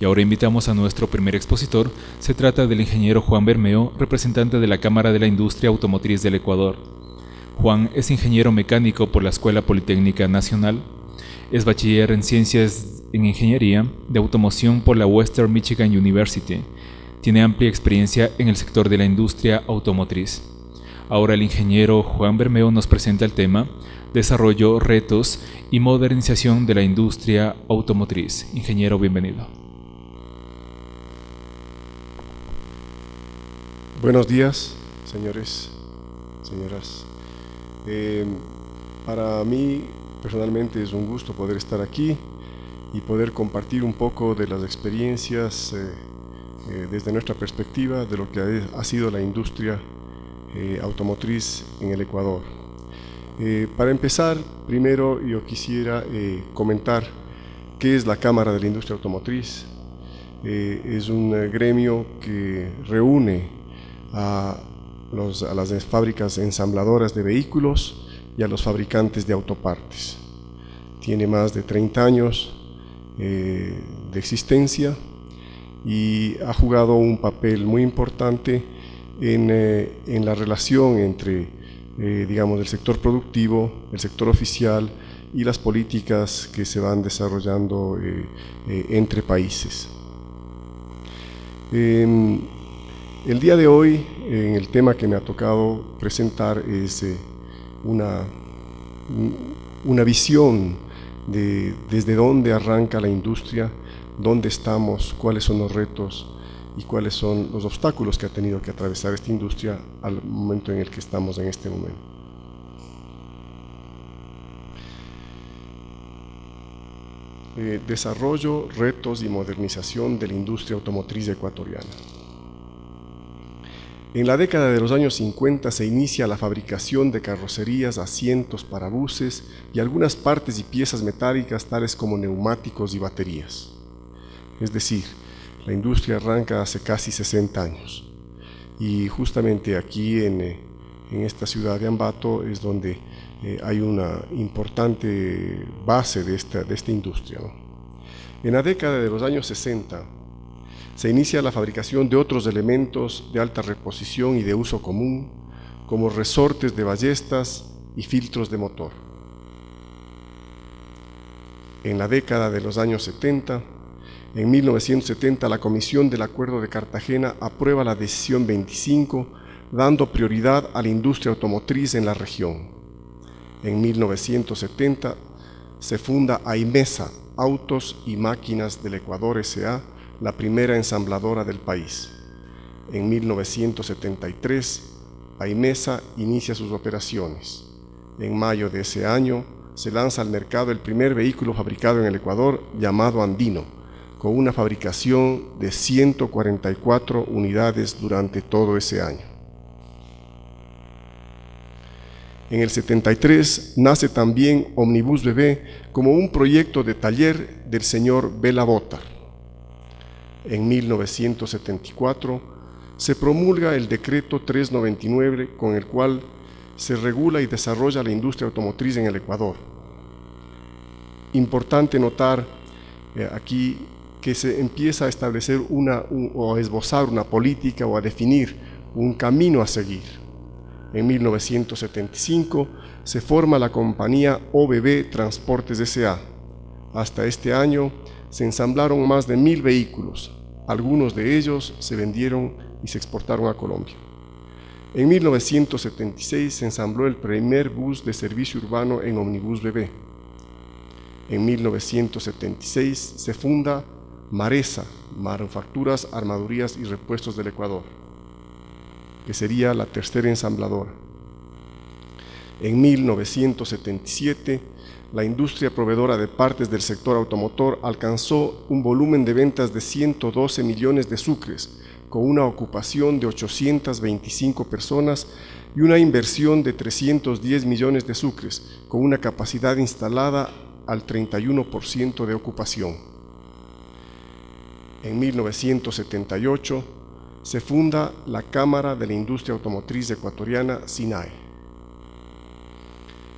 Y ahora invitamos a nuestro primer expositor. Se trata del ingeniero Juan Bermeo, representante de la Cámara de la Industria Automotriz del Ecuador. Juan es ingeniero mecánico por la Escuela Politécnica Nacional. Es bachiller en Ciencias en Ingeniería de Automoción por la Western Michigan University. Tiene amplia experiencia en el sector de la industria automotriz. Ahora el ingeniero Juan Bermeo nos presenta el tema Desarrollo, retos y modernización de la industria automotriz. Ingeniero, bienvenido. Buenos días, señores, señoras. Para mí, personalmente, es un gusto poder estar aquí y poder compartir un poco de las experiencias desde nuestra perspectiva de lo que ha sido la industria automotriz en el Ecuador. Para empezar, primero yo quisiera comentar qué es la Cámara de la Industria Automotriz. Es un gremio que reúne a las fábricas ensambladoras de vehículos y a los fabricantes de autopartes. Tiene más de 30 años de existencia y ha jugado un papel muy importante en la relación entre digamos, el sector productivo, el sector oficial y las políticas que se van desarrollando entre países. El día de hoy, el tema que me ha tocado presentar es una visión de desde dónde arranca la industria, dónde estamos, cuáles son los retos y cuáles son los obstáculos que ha tenido que atravesar esta industria al momento en el que estamos en este momento. Desarrollo, retos y modernización de la industria automotriz ecuatoriana. En la década de los años 50 se inicia la fabricación de carrocerías, asientos, parabuses y algunas partes y piezas metálicas tales como neumáticos y baterías. Es decir, la industria arranca hace casi 60 años y justamente aquí en esta ciudad de Ambato es donde hay una importante base de esta industria, ¿no? En la década de los años 60 se inicia la fabricación de otros elementos de alta reposición y de uso común, como resortes de ballestas y filtros de motor. En la década de los años 70, en 1970, la Comisión del Acuerdo de Cartagena aprueba la Decisión 25, dando prioridad a la industria automotriz en la región. En 1970 se funda AIMESA, Autos y Máquinas del Ecuador S.A., la primera ensambladora del país. En 1973, AIMESA inicia sus operaciones. En mayo de ese año se lanza al mercado el primer vehículo fabricado en el Ecuador llamado Andino, con una fabricación de 144 unidades durante todo ese año. En el 73 nace también Omnibus Bebé como un proyecto de taller del señor Bela Bota. En 1974 se promulga el decreto 399 con el cual se regula y desarrolla la industria automotriz en el Ecuador. Importante notar aquí que se empieza a establecer o a esbozar una política o a definir un camino a seguir. En 1975 se forma la compañía OBB Transportes S.A. Hasta este año se ensamblaron más de 1000 vehículos, algunos de ellos se vendieron y se exportaron a Colombia. En 1976 se ensambló el primer bus de servicio urbano en Omnibus Bebé. En 1976 se funda Maresa, Manufacturas, Armadurías y Repuestos del Ecuador, que sería la tercera ensambladora. En 1977, la industria proveedora de partes del sector automotor alcanzó un volumen de ventas de 112 millones de sucres, con una ocupación de 825 personas y una inversión de 310 millones de sucres, con una capacidad instalada al 31% de ocupación. En 1978 se funda la Cámara de la Industria Automotriz Ecuatoriana, SINAE.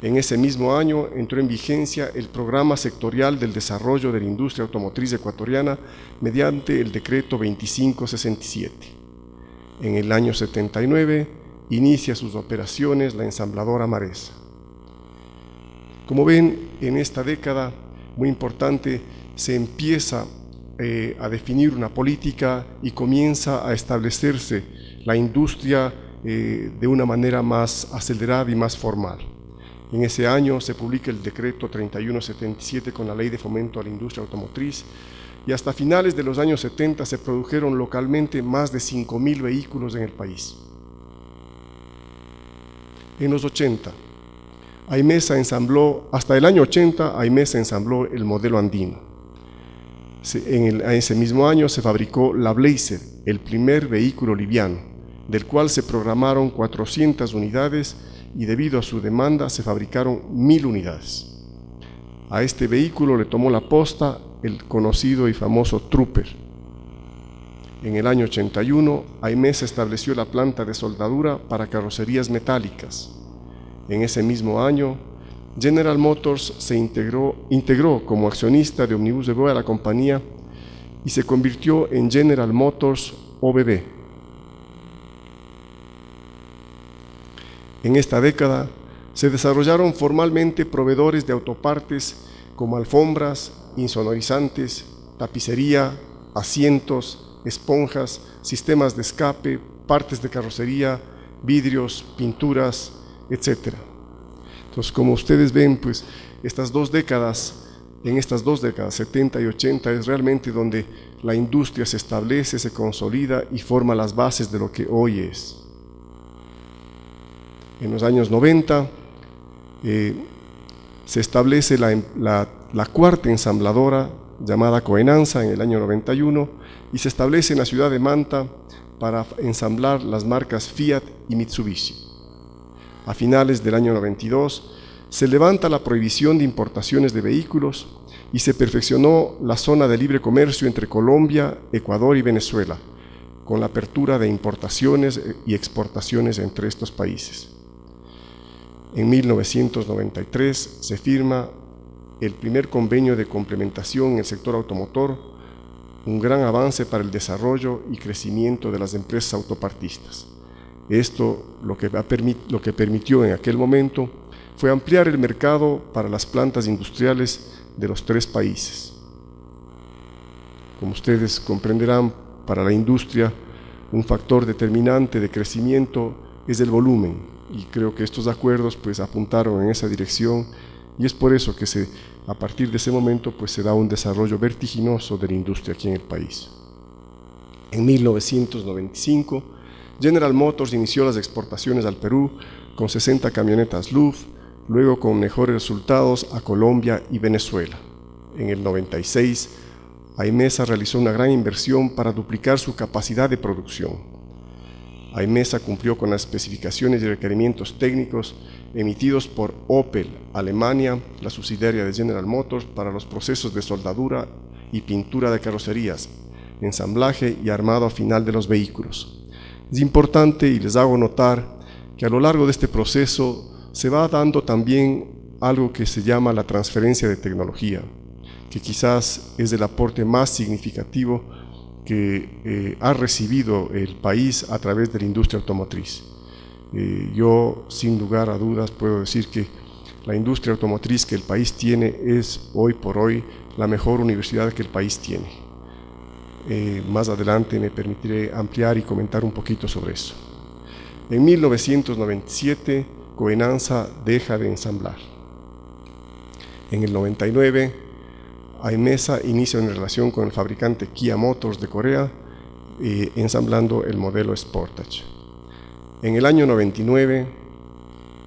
En ese mismo año entró en vigencia el Programa Sectorial del Desarrollo de la Industria Automotriz Ecuatoriana mediante el Decreto 2567. En el año 79 inicia sus operaciones la ensambladora Maresa. Como ven, en esta década muy importante se empieza a definir una política y comienza a establecerse la industria de una manera más acelerada y más formal. En ese año se publica el decreto 3177 con la Ley de Fomento a la Industria Automotriz y hasta finales de los años 70 se produjeron localmente más de 5.000 vehículos en el país. En los 80, hasta el año 80, Aimesa ensambló el modelo andino. En ese mismo año se fabricó la Blazer, el primer vehículo liviano, del cual se programaron 400 unidades y debido a su demanda se fabricaron 1.000 unidades. A este vehículo le tomó la posta el conocido y famoso Trooper. En el año 81, Aimesa estableció la planta de soldadura para carrocerías metálicas. En ese mismo año, General Motors se integró como accionista de Omnibus BBVA a la compañía y se convirtió en General Motors OBB. En esta década se desarrollaron formalmente proveedores de autopartes como alfombras, insonorizantes, tapicería, asientos, esponjas, sistemas de escape, partes de carrocería, vidrios, pinturas, etc. Entonces, como ustedes ven, pues en estas dos décadas, 70 y 80, es realmente donde la industria se establece, se consolida y forma las bases de lo que hoy es. En los años 90 se establece la cuarta ensambladora llamada Coenanza en el año 91 y se establece en la ciudad de Manta para ensamblar las marcas Fiat y Mitsubishi. A finales del año 92 se levanta la prohibición de importaciones de vehículos y se perfeccionó la zona de libre comercio entre Colombia, Ecuador y Venezuela, con la apertura de importaciones y exportaciones entre estos países. En 1993 se firma el primer convenio de complementación en el sector automotor, un gran avance para el desarrollo y crecimiento de las empresas autopartistas. Esto lo que permitió en aquel momento fue ampliar el mercado para las plantas industriales de los tres países. Como ustedes comprenderán, para la industria un factor determinante de crecimiento es el volumen, y creo que estos acuerdos pues apuntaron en esa dirección y es por eso que a partir de ese momento pues se da un desarrollo vertiginoso de la industria aquí en el país. En 1995 General Motors inició las exportaciones al Perú con 60 camionetas LUF, luego con mejores resultados a Colombia y Venezuela. En el 96, Aimesa realizó una gran inversión para duplicar su capacidad de producción. Aimesa cumplió con las especificaciones y requerimientos técnicos emitidos por Opel, Alemania, la subsidiaria de General Motors, para los procesos de soldadura y pintura de carrocerías, ensamblaje y armado final de los vehículos. Es importante y les hago notar que a lo largo de este proceso se va dando también algo que se llama la transferencia de tecnología, que quizás es el aporte más significativo que ha recibido el país a través de la industria automotriz. Yo, sin lugar a dudas, puedo decir que la industria automotriz que el país tiene es hoy por hoy la mejor universidad que el país tiene. Más adelante me permitiré ampliar y comentar un poquito sobre eso. En 1997, Coenanza deja de ensamblar. En el 99, Aimesa inicia una relación con el fabricante Kia Motors de Corea, ensamblando el modelo Sportage. En el año 99,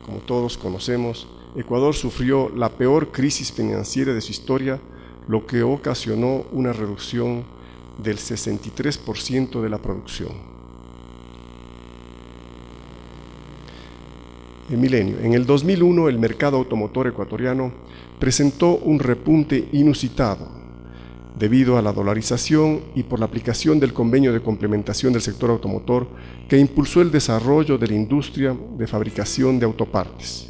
como todos conocemos, Ecuador sufrió la peor crisis financiera de su historia, lo que ocasionó una reducción del 63% de la producción. El milenio. En el 2001, el mercado automotor ecuatoriano presentó un repunte inusitado debido a la dolarización y por la aplicación del convenio de complementación del sector automotor que impulsó el desarrollo de la industria de fabricación de autopartes.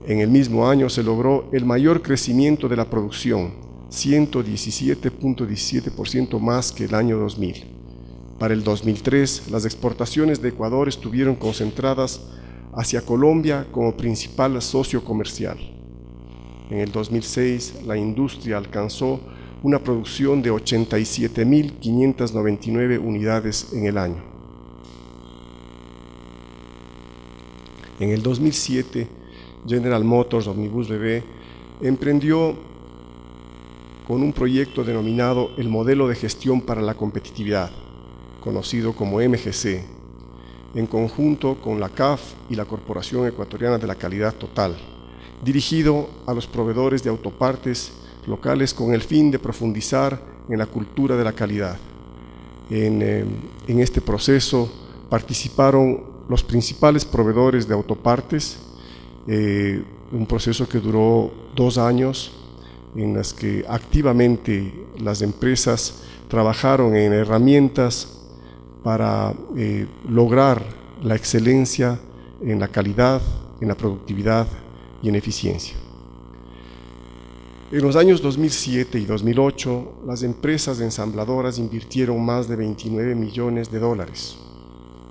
En el mismo año se logró el mayor crecimiento de la producción, 117.17% más que el año 2000. Para el 2003, las exportaciones de Ecuador estuvieron concentradas hacia Colombia como principal socio comercial. En el 2006, la industria alcanzó una producción de 87.599 unidades en el año. En el 2007, General Motors Omnibus BB emprendió con un proyecto denominado el Modelo de Gestión para la Competitividad, conocido como MGC, en conjunto con la CAF y la Corporación Ecuatoriana de la Calidad Total, dirigido a los proveedores de autopartes locales con el fin de profundizar en la cultura de la calidad. En este proceso participaron los principales proveedores de autopartes, un proceso que duró 2 años, en las que activamente las empresas trabajaron en herramientas para lograr la excelencia en la calidad, en la productividad y en eficiencia. En los años 2007 y 2008, las empresas ensambladoras invirtieron más de $29 millones.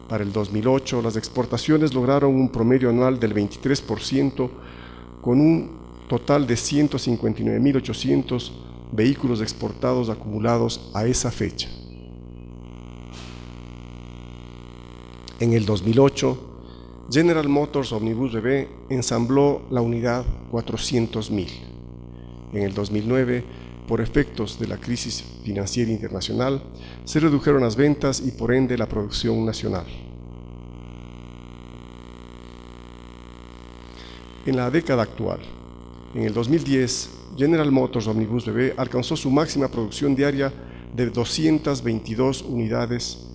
Para el 2008, las exportaciones lograron un promedio anual del 23%, con un total de 159.800 vehículos exportados acumulados a esa fecha. En el 2008, General Motors Omnibus BB ensambló la unidad 400.000. En el 2009, por efectos de la crisis financiera internacional, se redujeron las ventas y por ende la producción nacional. En la década actual, en el 2010, General Motors Omnibus BB alcanzó su máxima producción diaria de 222 unidades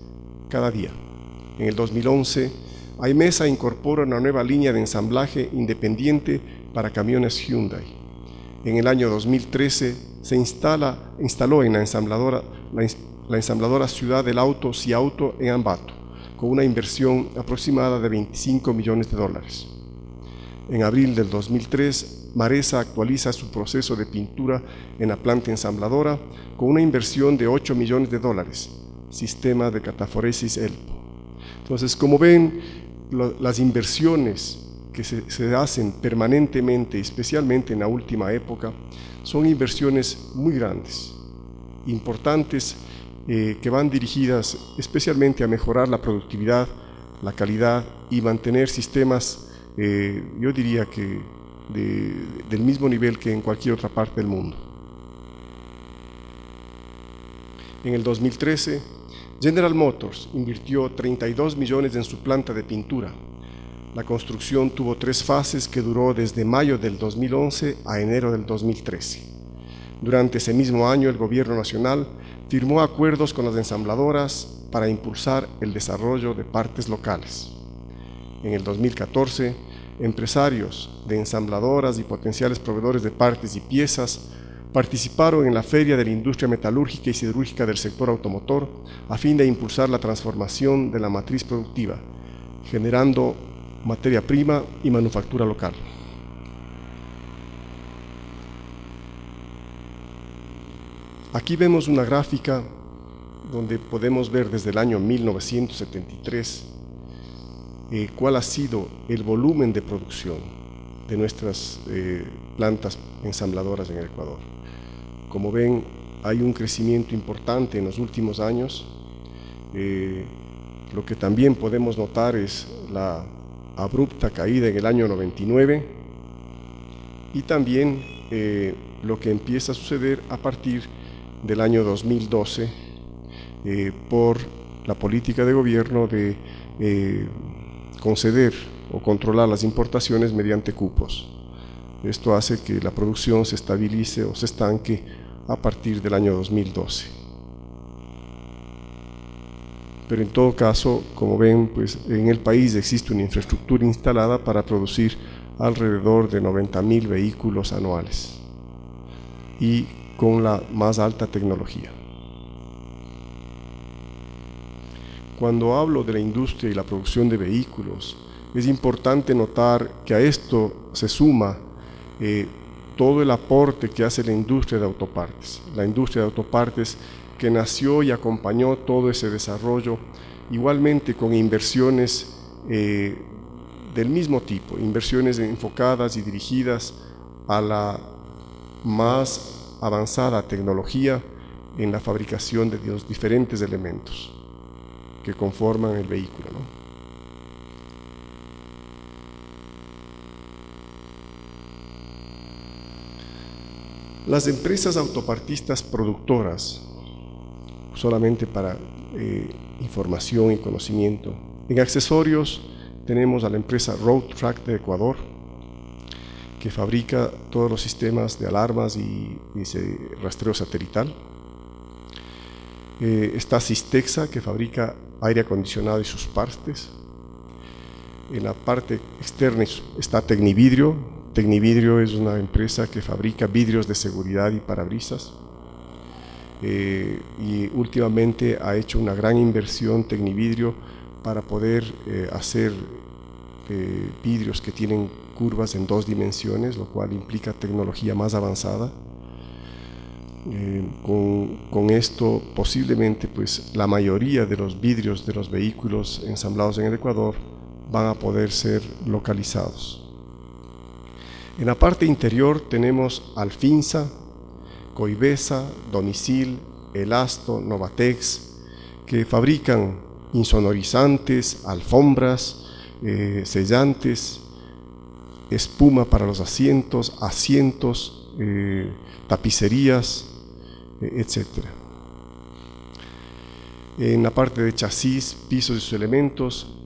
cada día. En el 2011, Aimesa incorpora una nueva línea de ensamblaje independiente para camiones Hyundai. En el año 2013 se instaló en la ensambladora Ciudad del Auto Ciauto en Ambato, con una inversión aproximada de $25 millones. En abril del 2003, Maresa actualiza su proceso de pintura en la planta ensambladora con una inversión de $8 millones, sistema de cataforesis ELPO. Entonces, como ven, las inversiones que se hacen permanentemente, especialmente en la última época, son inversiones muy grandes, importantes, que van dirigidas especialmente a mejorar la productividad, la calidad y mantener sistemas, yo diría que del mismo nivel que en cualquier otra parte del mundo. En el 2013, General Motors invirtió $32 millones en su planta de pintura. La construcción tuvo 3 fases que duró desde mayo del 2011 a enero del 2013. Durante ese mismo año, el Gobierno Nacional firmó acuerdos con las ensambladoras para impulsar el desarrollo de partes locales. En el 2014, empresarios de ensambladoras y potenciales proveedores de partes y piezas participaron en la Feria de la Industria Metalúrgica y Siderúrgica del sector automotor a fin de impulsar la transformación de la matriz productiva, generando materia prima y manufactura local. Aquí vemos una gráfica donde podemos ver desde el año 1973 cuál ha sido el volumen de producción de nuestras plantas ensambladoras en el Ecuador. Como ven, hay un crecimiento importante en los últimos años. Lo que también podemos notar es la abrupta caída en el año 99 y también lo que empieza a suceder a partir del año 2012 por la política de gobierno de conceder o controlar las importaciones mediante cupos. Esto hace que la producción se estabilice o se estanque a partir del año 2012. Pero en todo caso, como ven, pues en el país existe una infraestructura instalada para producir alrededor de 90.000 vehículos anuales y con la más alta tecnología. Cuando hablo de la industria y la producción de vehículos, Es importante notar que a esto se suma todo el aporte que hace la industria de autopartes. La industria de autopartes que nació y acompañó todo ese desarrollo, igualmente con inversiones del mismo tipo, inversiones enfocadas y dirigidas a la más avanzada tecnología en la fabricación de los diferentes elementos que conforman el vehículo, ¿no? Las empresas autopartistas productoras, solamente para información y conocimiento, en accesorios tenemos a la empresa Road Track de Ecuador, que fabrica todos los sistemas de alarmas y rastreo satelital. Está Sistexa, que fabrica aire acondicionado y sus partes. En la parte externa está Tecnividrio. Tecnividrio es una empresa que fabrica vidrios de seguridad y parabrisas. Y últimamente ha hecho una gran inversión Tecnividrio para poder hacer vidrios que tienen curvas en 2 dimensiones, lo cual implica tecnología más avanzada. Con esto posiblemente pues la mayoría de los vidrios de los vehículos ensamblados en el Ecuador van a poder ser localizados. En la parte interior tenemos Alfinsa, Coivesa, Domicil, Elasto, Novatex, que fabrican insonorizantes, alfombras, sellantes, espuma para los asientos, tapicerías, etc. En la parte de chasis, pisos y sus elementos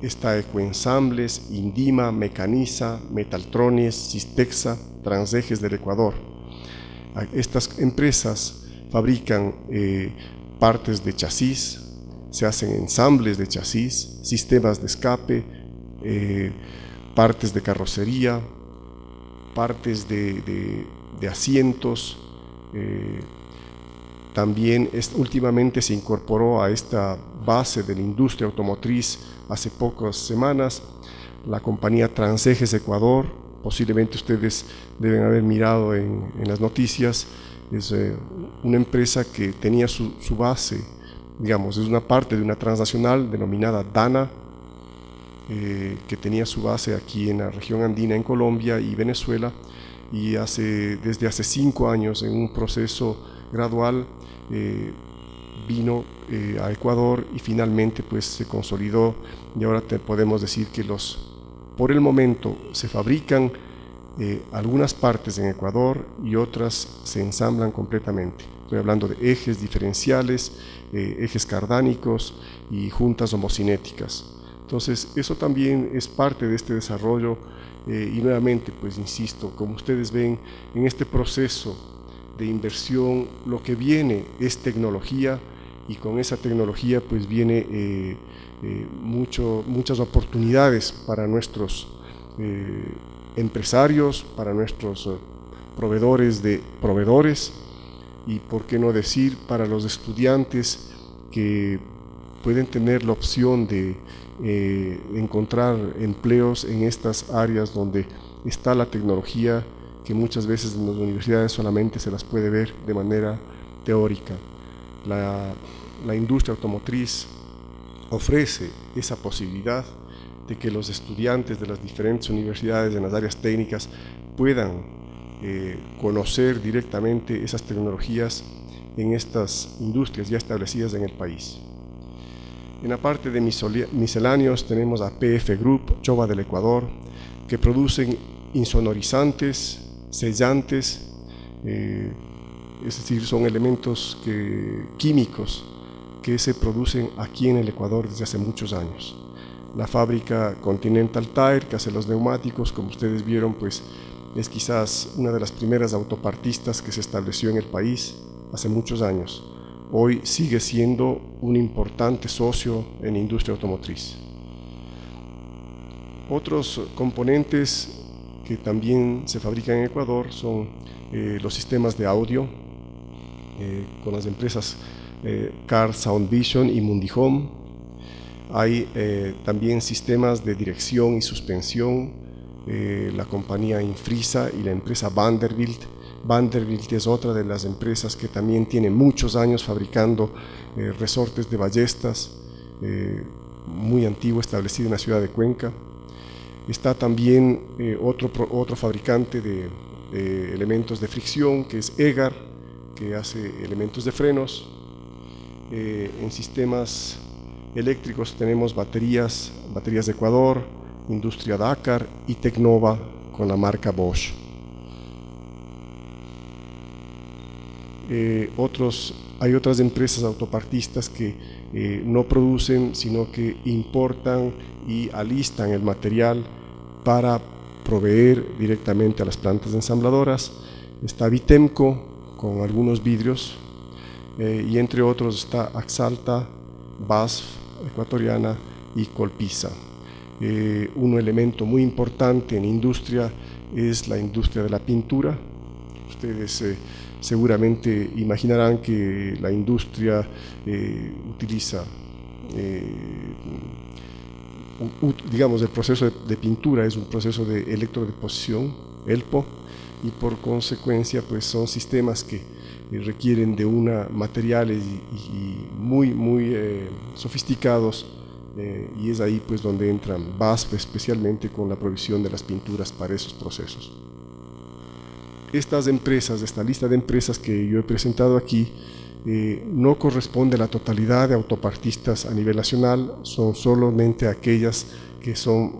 está Ecoensambles, Indima, Mecaniza, Metaltrones, Sistexa, Transejes del Ecuador. Estas empresas fabrican partes de chasis, se hacen ensambles de chasis, sistemas de escape, partes de carrocería, partes de asientos. También últimamente se incorporó a esta base de la industria automotriz hace pocas semanas la compañía Transejes Ecuador. Posiblemente ustedes deben haber mirado en las noticias. Es una empresa que tenía su base, digamos, es una parte de una transnacional denominada Dana, que tenía su base aquí en la región andina, en Colombia y Venezuela, y desde hace 5 años, en un proceso gradual, vino a Ecuador y finalmente pues se consolidó, y ahora podemos decir que por el momento se fabrican algunas partes en Ecuador y otras se ensamblan completamente. Estoy hablando de ejes diferenciales, ejes cardánicos y juntas homocinéticas. Entonces eso también es parte de este desarrollo y nuevamente pues insisto, como ustedes ven en este proceso de inversión, lo que viene es tecnología, y con esa tecnología pues viene muchas oportunidades para nuestros empresarios, para nuestros proveedores de proveedores, y por qué no decir para los estudiantes que pueden tener la opción de encontrar empleos en estas áreas donde está la tecnología, que muchas veces en las universidades solamente se las puede ver de manera teórica. La industria automotriz ofrece esa posibilidad de que los estudiantes de las diferentes universidades en las áreas técnicas puedan conocer directamente esas tecnologías en estas industrias ya establecidas en el país. En la parte de misceláneos tenemos a PF Group, Chova del Ecuador, que producen insonorizantes, sellantes, es decir, son elementos químicos que se producen aquí en el Ecuador desde hace muchos años. La fábrica Continental Tire, que hace los neumáticos, como ustedes vieron, pues es quizás una de las primeras autopartistas que se estableció en el país hace muchos años. Hoy sigue siendo un importante socio en la industria automotriz. Otros componentes que también se fabrican en Ecuador son los sistemas de audio, con las empresas Car Sound Vision y Mundihome. Hay también sistemas de dirección y suspensión, la compañía Infrisa y la empresa Vanderbilt. Vanderbilt es otra de las empresas que también tiene muchos años fabricando resortes de ballestas, muy antiguo, establecido en la ciudad de Cuenca. Está también otro fabricante de elementos de fricción, que es Egar, que hace elementos de frenos. En sistemas eléctricos tenemos baterías de Ecuador, Industria Dakar y Tecnova con la marca Bosch. Hay otras empresas autopartistas que no producen, sino que importan y alistan el material para proveer directamente a las plantas ensambladoras. Está Vitemco con algunos vidrios, y entre otros está Axalta, BASF ecuatoriana y Colpisa. Un elemento muy importante en industria es la industria de la pintura. Ustedes seguramente imaginarán que la industria utiliza, digamos, el proceso de pintura es un proceso de electrodeposición, ELPO, y por consecuencia pues son sistemas que requieren de materiales muy sofisticados, y es ahí pues donde entran BASF, especialmente con la provisión de las pinturas para esos procesos. Estas empresas, esta lista de empresas que yo he presentado aquí, no corresponde a la totalidad de autopartistas a nivel nacional, son solamente aquellas que son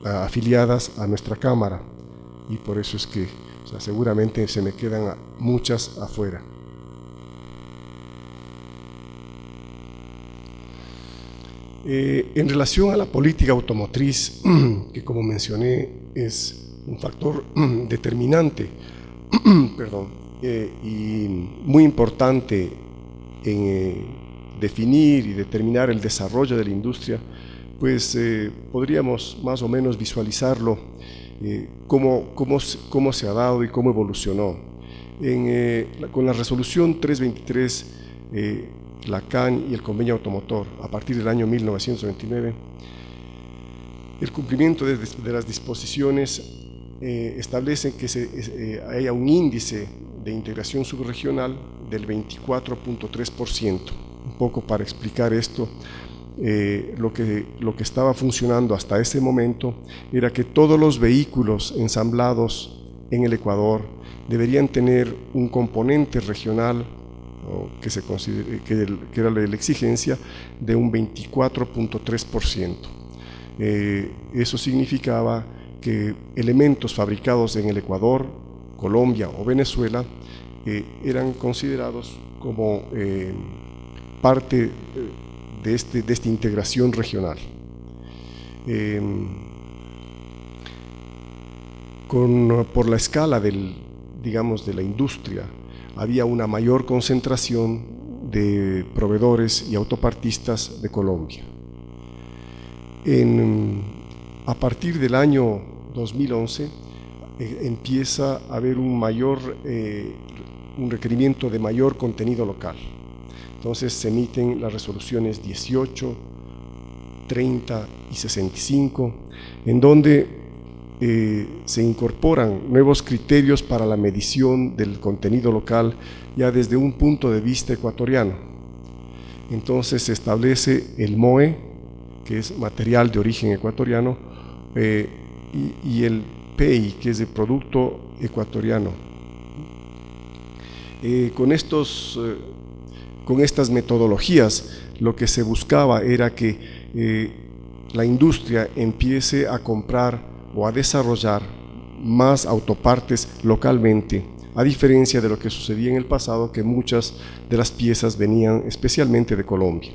afiliadas a nuestra Cámara, y por eso es que seguramente se me quedan muchas afuera. En relación a la política automotriz, que como mencioné es un factor determinante y muy importante en definir y determinar el desarrollo de la industria, pues podríamos más o menos visualizarlo cómo se ha dado y cómo evolucionó. Con la resolución 323, la CAN y el convenio automotor, a partir del año 1929, el cumplimiento de las disposiciones establecen que haya un índice de integración subregional del 24.3%. Un poco para explicar esto, lo que estaba funcionando hasta ese momento era que todos los vehículos ensamblados en el Ecuador deberían tener un componente regional, que era la exigencia, de un 24.3%. Eso significaba que elementos fabricados en el Ecuador, Colombia o Venezuela eran considerados como parte de esta integración regional. Por la escala de la industria, había una mayor concentración de proveedores y autopartistas de Colombia. A partir del año 2011 empieza a haber un requerimiento de mayor contenido local. Entonces se emiten las resoluciones 18, 30 y 65, en donde se incorporan nuevos criterios para la medición del contenido local ya desde un punto de vista ecuatoriano. Entonces se establece el MOE, que es material de origen ecuatoriano, y el PEI, que es de producto ecuatoriano. Con estas metodologías, lo que se buscaba era que la industria empiece a comprar o a desarrollar más autopartes localmente, a diferencia de lo que sucedía en el pasado, que muchas de las piezas venían especialmente de Colombia.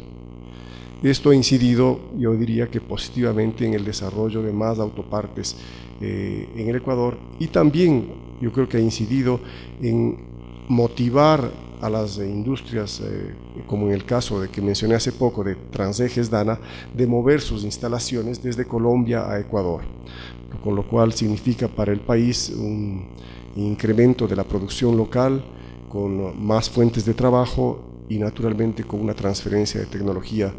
Esto ha incidido, yo diría que positivamente, en el desarrollo de más autopartes en el Ecuador, y también yo creo que ha incidido en motivar a las industrias, como en el caso de que mencioné hace poco de Transejes Dana, de mover sus instalaciones desde Colombia a Ecuador, con lo cual significa para el país un incremento de la producción local, con más fuentes de trabajo y naturalmente con una transferencia de tecnología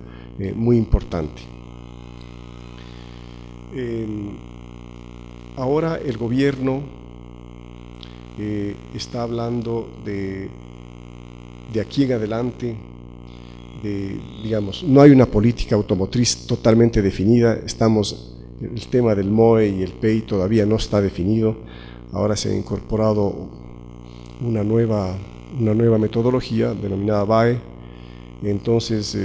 muy importante. Ahora el gobierno está hablando de aquí en adelante, digamos, no hay una política automotriz totalmente definida. El tema del MOE y el PEI todavía no está definido. Ahora se ha incorporado una nueva metodología denominada BAE. Entonces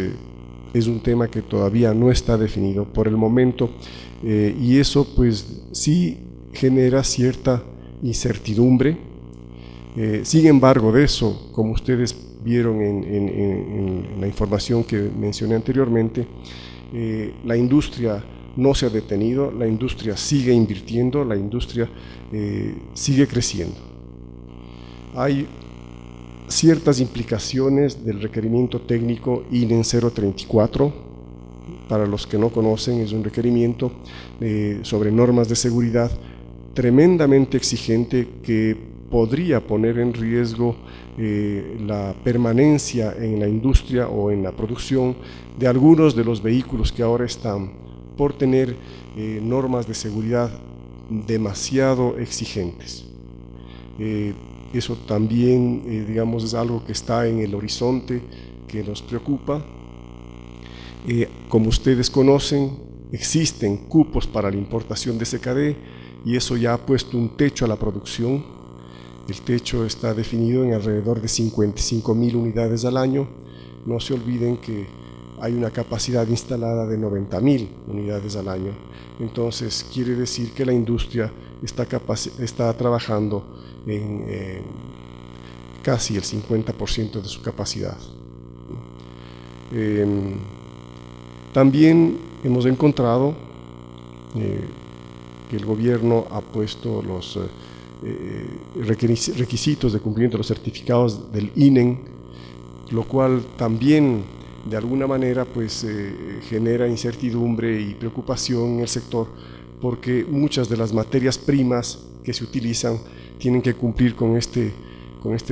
es un tema que todavía no está definido por el momento, y eso pues sí genera cierta incertidumbre. Sin embargo, de eso, como ustedes vieron en la información que mencioné anteriormente, la industria no se ha detenido, la industria sigue invirtiendo, la industria sigue creciendo. Hay ciertas implicaciones del requerimiento técnico INEN 034. Para los que no conocen, es un requerimiento sobre normas de seguridad tremendamente exigente que podría poner en riesgo la permanencia en la industria o en la producción de algunos de los vehículos que ahora están, por tener normas de seguridad demasiado exigentes. Eso también, digamos, es algo que está en el horizonte, que nos preocupa. Como ustedes conocen, existen cupos para la importación de CKD y eso ya ha puesto un techo a la producción. El techo está definido en alrededor de 55.000 unidades al año. No se olviden que hay una capacidad instalada de 90.000 unidades al año. Entonces quiere decir que la industria está trabajando en casi el 50% de su capacidad. También hemos encontrado que el gobierno ha puesto los requisitos de cumplimiento de los certificados del INEN, lo cual también de alguna manera pues genera incertidumbre y preocupación en el sector, porque muchas de las materias primas que se utilizan tienen que cumplir con este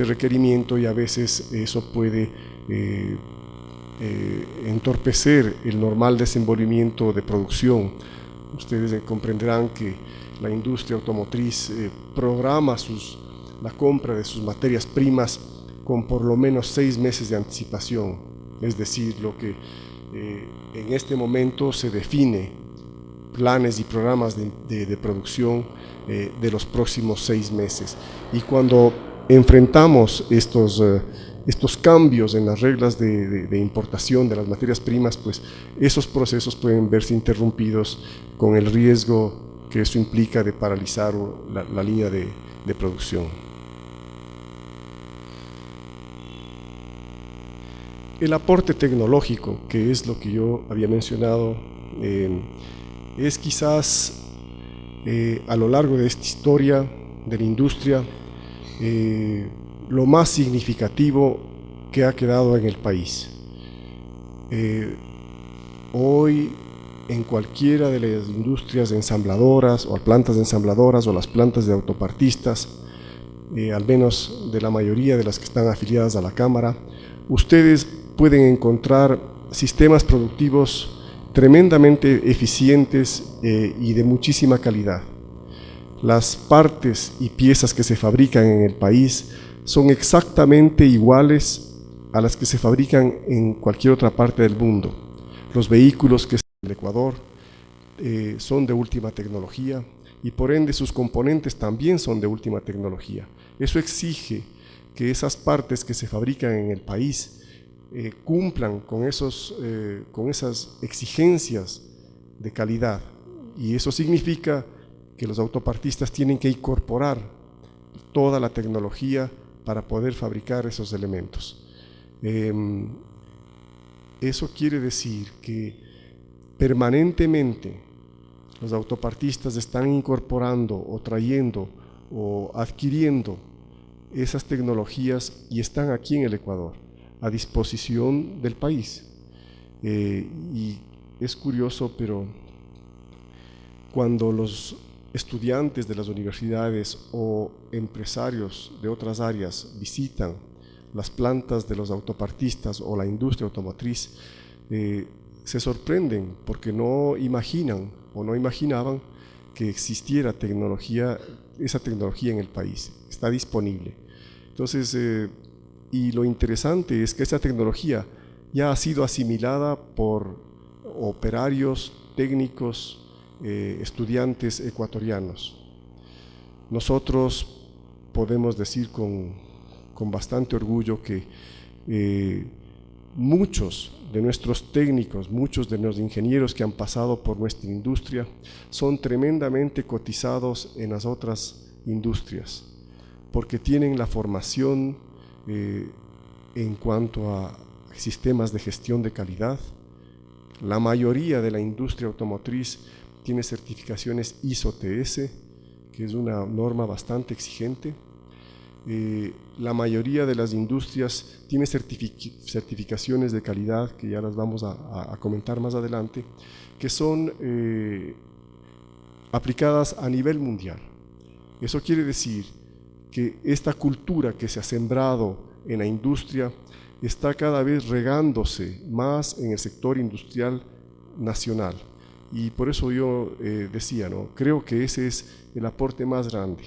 requerimiento, y a veces eso puede entorpecer el normal desenvolvimiento de producción. Ustedes comprenderán que la industria automotriz programa la compra de sus materias primas con por lo menos 6 meses de anticipación, es decir, lo que en este momento se define planes y programas de producción de los próximos 6 meses. Y cuando enfrentamos estos cambios en las reglas de importación de las materias primas, pues esos procesos pueden verse interrumpidos, con el riesgo que eso implica de paralizar la línea de producción. El aporte tecnológico, que es lo que yo había mencionado, es quizás a lo largo de esta historia de la industria lo más significativo que ha quedado en el país. Hoy, en cualquiera de las industrias ensambladoras o plantas de ensambladoras o las plantas de autopartistas, al menos de la mayoría de las que están afiliadas a la Cámara, ustedes pueden encontrar sistemas productivos tremendamente eficientes y de muchísima calidad. Las partes y piezas que se fabrican en el país son exactamente iguales a las que se fabrican en cualquier otra parte del mundo. Los vehículos que se en el Ecuador son de última tecnología, y por ende sus componentes también son de última tecnología. Eso exige que esas partes que se fabrican en el país cumplan con esas exigencias de calidad, y eso significa que los autopartistas tienen que incorporar toda la tecnología para poder fabricar esos elementos. Eso quiere decir que permanentemente los autopartistas están incorporando o trayendo o adquiriendo esas tecnologías y están aquí en el Ecuador a disposición del país. Y es curioso, pero cuando los estudiantes de las universidades o empresarios de otras áreas visitan las plantas de los autopartistas o la industria automotriz, se sorprenden porque no imaginan o no imaginaban que existiera esa tecnología en el país. Está disponible. Entonces, y lo interesante es que esa tecnología ya ha sido asimilada por operarios, técnicos, estudiantes ecuatorianos. Nosotros podemos decir con bastante orgullo que muchos de nuestros técnicos, muchos de los ingenieros que han pasado por nuestra industria son tremendamente cotizados en las otras industrias, porque tienen la formación en cuanto a sistemas de gestión de calidad. La mayoría de la industria automotriz tiene certificaciones ISO-TS, que es una norma bastante exigente. La mayoría de las industrias tiene certificaciones de calidad, que ya las vamos a comentar más adelante, que son aplicadas a nivel mundial. Eso quiere decir que esta cultura que se ha sembrado en la industria está cada vez regándose más en el sector industrial nacional. Y por eso yo decía, ¿no? Creo que ese es el aporte más grande.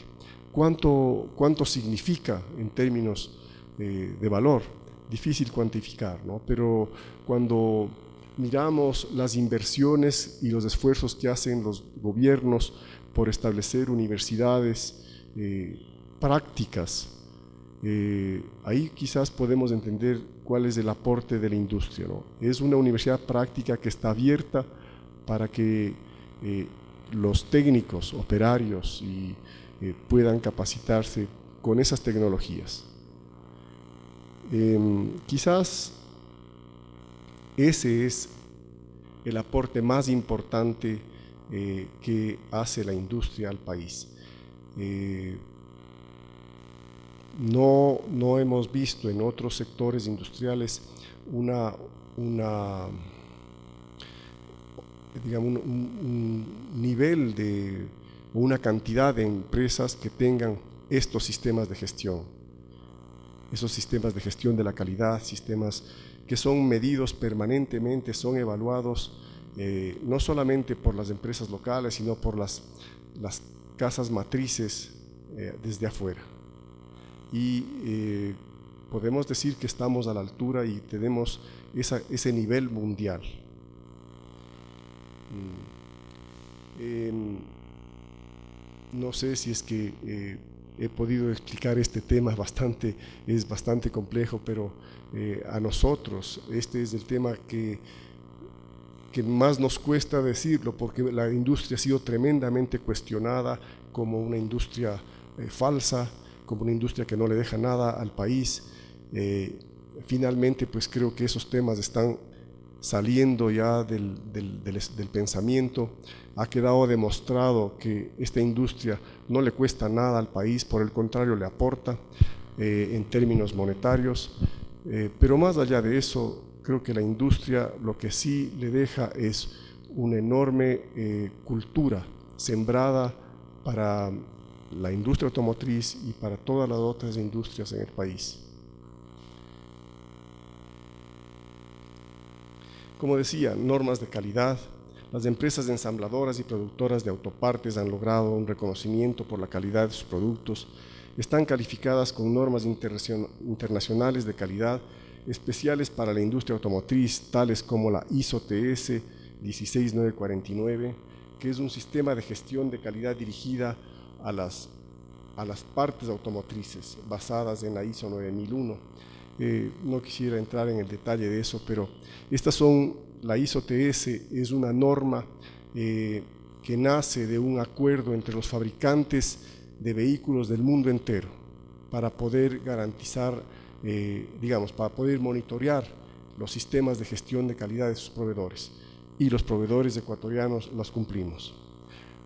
¿Cuánto significa en términos de valor? Difícil cuantificar, ¿no? Pero cuando miramos las inversiones y los esfuerzos que hacen los gobiernos por establecer universidades prácticas, ahí quizás podemos entender cuál es el aporte de la industria, ¿no? Es una universidad práctica que está abierta para que los técnicos, operarios puedan capacitarse con esas tecnologías. Quizás ese es el aporte más importante que hace la industria al país. No hemos visto en otros sectores industriales digamos, un nivel o una cantidad de empresas que tengan estos sistemas de gestión. Esos sistemas de gestión de la calidad, sistemas que son medidos permanentemente, son evaluados no solamente por las empresas locales, sino por las casas matrices desde afuera. Y podemos decir que estamos a la altura y tenemos ese nivel mundial. No sé si es que he podido explicar este tema, es bastante complejo, pero a nosotros este es el tema que más nos cuesta decirlo, porque la industria ha sido tremendamente cuestionada como una industria falsa, como una industria que no le deja nada al país. Finalmente, pues creo que esos temas están saliendo ya del pensamiento. Ha quedado demostrado que esta industria no le cuesta nada al país, por el contrario le aporta en términos monetarios, pero más allá de eso, creo que la industria lo que sí le deja es una enorme cultura sembrada para la industria automotriz y para todas las otras industrias en el país. Como decía, normas de calidad. Las empresas ensambladoras y productoras de autopartes han logrado un reconocimiento por la calidad de sus productos. Están calificadas con normas internacionales de calidad especiales para la industria automotriz, tales como la ISO-TS 16949, que es un sistema de gestión de calidad dirigida a las partes automotrices basadas en la ISO 9001. No quisiera entrar en el detalle de eso, pero la ISO-TS es una norma que nace de un acuerdo entre los fabricantes de vehículos del mundo entero para poder garantizar, para poder monitorear los sistemas de gestión de calidad de sus proveedores, y los proveedores ecuatorianos los cumplimos.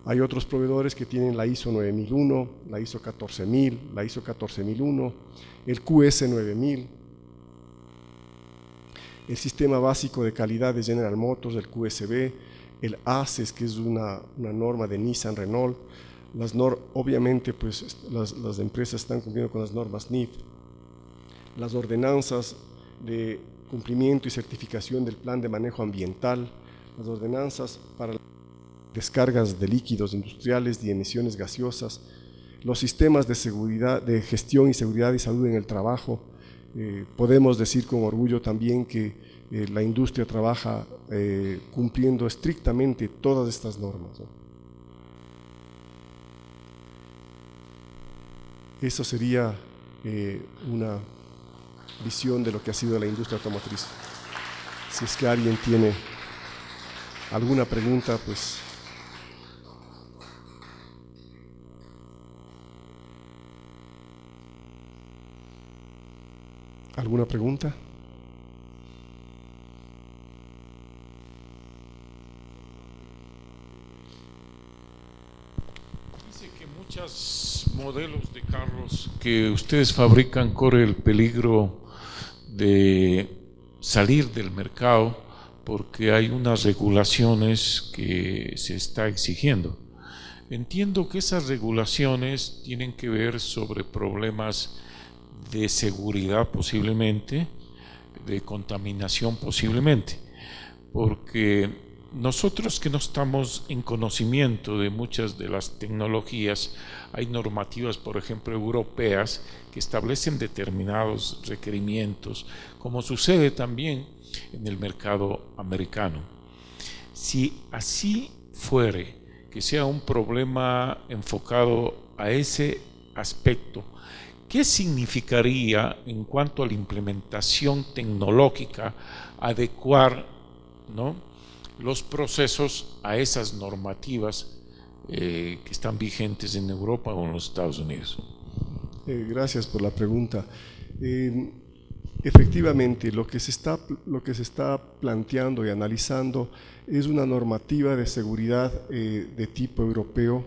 Hay otros proveedores que tienen la ISO 9001, la ISO 14000, la ISO 14001, el QS 9000, el sistema básico de calidad de General Motors, el QSB, el ACES, que es una norma de Nissan, Renault. Obviamente, pues las empresas están cumpliendo con las normas NIF. Las ordenanzas de cumplimiento y certificación del plan de manejo ambiental, las ordenanzas para descargas de líquidos industriales y emisiones gaseosas, los sistemas de seguridad, de gestión y seguridad y salud en el trabajo. Podemos decir con orgullo también que la industria trabaja cumpliendo estrictamente todas estas normas, ¿no? Eso sería una visión de lo que ha sido la industria automotriz. Si es que alguien tiene alguna pregunta, pues... ¿Alguna pregunta? Dice que muchos modelos de carros que ustedes fabrican corre el peligro de salir del mercado porque hay unas regulaciones que se está exigiendo. Entiendo que esas regulaciones tienen que ver sobre problemas de seguridad posiblemente, de contaminación posiblemente, porque nosotros que no estamos en conocimiento de muchas de las tecnologías, hay normativas, por ejemplo, europeas que establecen determinados requerimientos, como sucede también en el mercado americano. Si así fuere, que sea un problema enfocado a ese aspecto, ¿qué significaría en cuanto a la implementación tecnológica adecuar, ¿no?, los procesos a esas normativas que están vigentes en Europa o en los Estados Unidos? Gracias por la pregunta. Efectivamente, lo que se está planteando y analizando es una normativa de seguridad de tipo europeo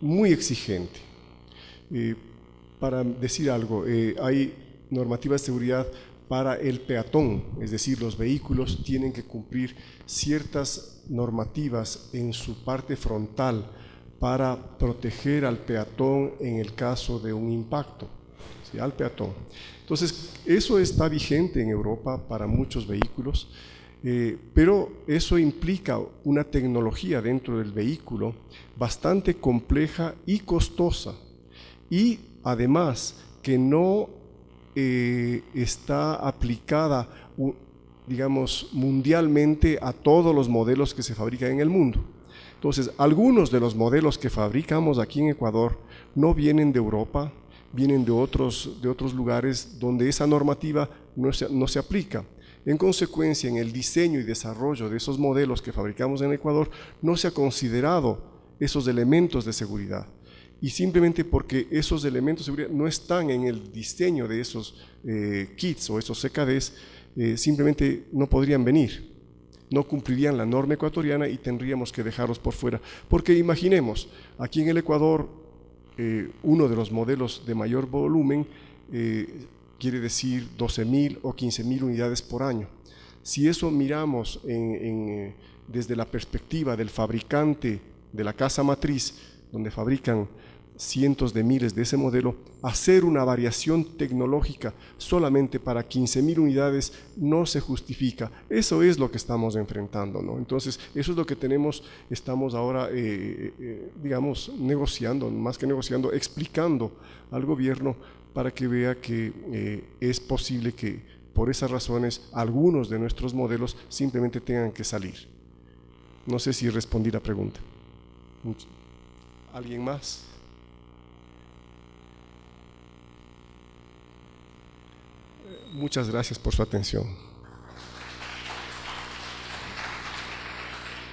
muy exigente. Para decir algo, hay normativas de seguridad para el peatón, es decir, los vehículos tienen que cumplir ciertas normativas en su parte frontal para proteger al peatón en el caso de un impacto, ¿sí?, al peatón. Entonces, eso está vigente en Europa para muchos vehículos, pero eso implica una tecnología dentro del vehículo bastante compleja y costosa, y además que no está aplicada, digamos, mundialmente a todos los modelos que se fabrican en el mundo. Entonces, algunos de los modelos que fabricamos aquí en Ecuador no vienen de Europa, vienen de otros lugares donde esa normativa no se aplica. En consecuencia, en el diseño y desarrollo de esos modelos que fabricamos en Ecuador no se ha considerado esos elementos de seguridad. Y simplemente porque esos elementos de seguridad no están en el diseño de esos kits o esos CKDs, simplemente no podrían venir, no cumplirían la norma ecuatoriana y tendríamos que dejarlos por fuera. Porque imaginemos, aquí en el Ecuador, uno de los modelos de mayor volumen quiere decir 12.000 o 15.000 unidades por año. Si eso miramos desde la perspectiva del fabricante de la casa matriz, donde fabrican cientos de miles de ese modelo, hacer una variación tecnológica solamente para 15.000 unidades no se justifica. Eso es lo que estamos enfrentando, ¿no? Entonces, eso es lo que estamos ahora, digamos, negociando, más que negociando, explicando al gobierno para que vea que es posible que por esas razones algunos de nuestros modelos simplemente tengan que salir. No sé si respondí la pregunta. ¿Alguien más? Muchas gracias por su atención.